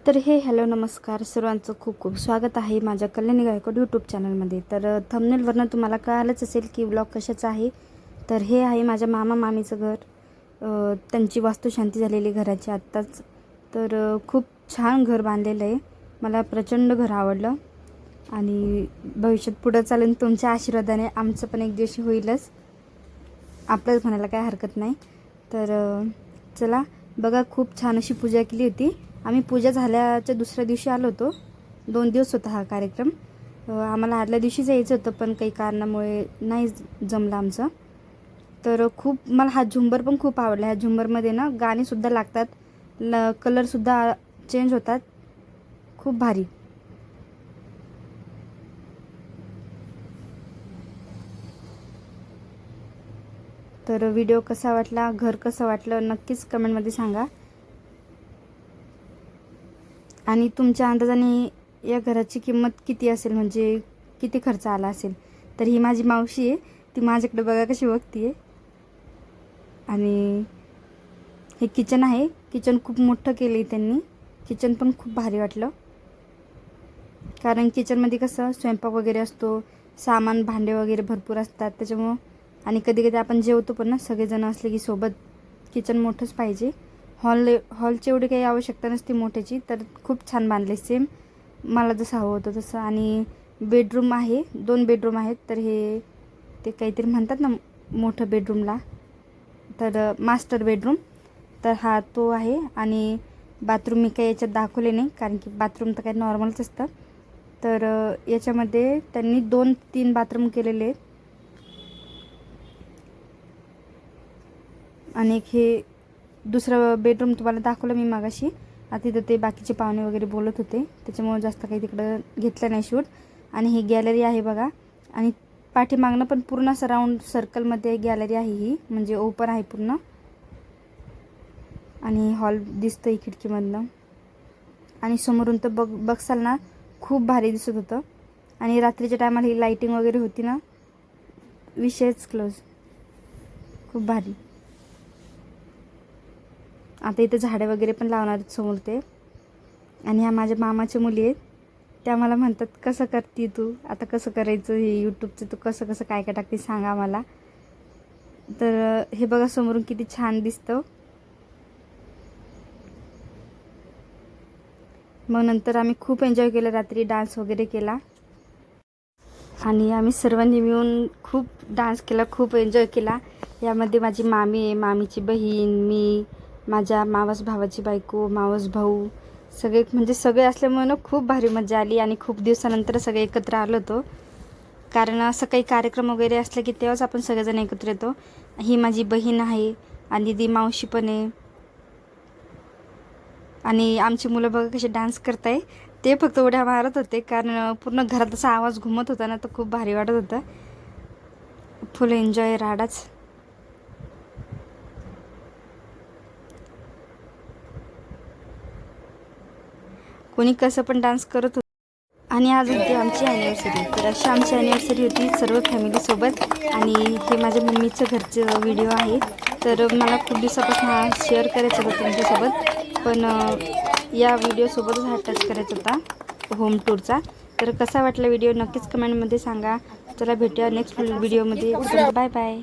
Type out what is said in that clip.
तर हॅलो नमस्कार सर्वांचं खूप खूप स्वागत आहे माझ्या कल्याणी गायकवाड यूट्यूब चॅनलमध्ये। तर थंबनेलवरनं तुम्हाला कळालंच असेल की व्लॉग कशाचा आहे। तर हे आहे माझ्या मामा मामीचं घर। त्यांची वास्तुशांती झालेली घराची आत्ताच। तर खूप छान घर बांधलेलं आहे। मला प्रचंड घर आवडलं आणि भविष्यात पुढे चालून तुमच्या आशीर्वादाने आमचं पण एक दिवशी होईलच, आपलंच म्हणायला काय हरकत नाही। तर चला बघा, खूप छान अशी पूजा केली होती। आम्ही पूजा झाल्याच्या दुसऱ्या दिवशी आलो होतो। 2 दिवस होता हा कार्यक्रम। आम्हाला आदल्या दिवशीच यायचं होतं पण काही कारणामुळे नाही जमलं आमचं। तर खूप मला हा झुंबर पण खूप आवडला। ह्या झुंबरमध्ये ना गाणेसुद्धा लागतात, कलरसुद्धा चेंज होतात, खूप भारी। तर व्हिडिओ कसा वाटला, घर कसं वाटलं नक्कीच कमेंटमध्ये सांगा। आणि तुमच्या अंदाजाने या घराची किंमत किती असेल, म्हणजे किती खर्च आला असेल। तर ही माझी मावशी आहे, ती माझ्याकडे बघा कशी बघतीये। आणि हे किचन आहे, किचन खूप मोठं केलं आहे त्यांनी। किचन पण खूप भारी वाटलं, कारण किचनमध्ये कसं स्वयंपाक वगैरे असतो, सामान भांडे वगैरे भरपूर असतात त्याच्यामुळं। आणि कधी कधी आपण जेवतो पण ना सगळेजण असले की सोबत, किचन मोठंच पाहिजे। हॉलची एवढी काही आवश्यकता नसते मोठ्याची। तर खूप छान बांधले, सेम मला जसं हवं होतं तसं। आणि बेडरूम आहे, 2 बेडरूम आहेत। तर हे ते काहीतरी म्हणतात ना मोठं बेडरूमला, तर मास्टर बेडरूम तर हा तो आहे। आणि बाथरूम मी काही याच्यात दाखवले नाही, कारण की बाथरूम तर काही नॉर्मलच असतं। तर याच्यामध्ये त्यांनी 2-3 बाथरूम केलेले आहेत। आणि हे दुसरं बेडरूम तुम्हाला दाखवलं मी मागाशी। आता तिथं ते बाकीचे पाहुणे वगैरे बोलत होते, त्याच्यामुळे जास्त काही तिकडं घेतलं नाही शूट। आणि ही गॅलरी आहे बघा, आणि पाठीमागनं पण पूर्ण असं राऊंड सर्कलमध्ये गॅलरी आहे ही, म्हणजे ओपन आहे पूर्ण। आणि हॉल दिसतोय खिडकीमधनं, आणि समोरून तर बघसाल ना खूप भारी दिसत होतं। आणि रात्रीच्या टायमाला ही लाईटिंग वगैरे होती ना, विषयच क्लोज, खूप भारी। आता इथे झाडे वगैरे पण लावणार आहेत समोर ते। आणि ह्या माझ्या मामाच्या मुली आहेत, त्या मला म्हणतात कसं करते तू, आता कसं करायचं हे यूट्यूबचं, तू कसं कसं काय काय टाकते सांगा मला। तर हे बघा समोरून किती छान दिसतं। मग नंतर आम्ही खूप एन्जॉय केलं, रात्री डान्स वगैरे केला। आणि आम्ही सर्वांनी मिळून खूप डान्स केला, खूप एन्जॉय केला। यामध्ये माझी मामी आहे, मामीची बहीण, मी, माझ्या मावस भावाची बायको, मावस भाऊ, सगळे म्हणजे सगळे असल्यामुळे ना खूप भारी मजा आली। आणि खूप दिवसानंतर सगळे एकत्र आलो होतो, कारण असं काही कार्यक्रम वगैरे असले की तेव्हाच आपण सगळेजण एकत्र येतो। ही माझी बहीण आहे, आणि ती मावशी पण आहे। आणि आमची मुलं बघा कसे डान्स करताय, ते फक्त उड्या मारत होते, कारण पूर्ण घरात असा आवाज घुमत होता ना, तर खूप भारी वाटत होतं। फुल एन्जॉय राडाच। कोणी कसं पण डान्स करत होतं। आणि आज होती आमची ॲनिव्हर्सरी, तर अशी आमची ॲनिव्हर्सरी होती सर्व फॅमिलीसोबत। आणि हे माझ्या मम्मीचं घरचं व्हिडिओ आहे। तर मला खूप दिवसापासून हा शेअर करायचा होता तुमच्यासोबत, पण या व्हिडिओसोबतच हा टच करायचा होता होम टूरचा। तर कसा वाटला व्हिडिओ नक्कीच कमेंटमध्ये सांगा। चला भेटूया नेक्स्ट व्हिडिओमध्ये, बाय बाय।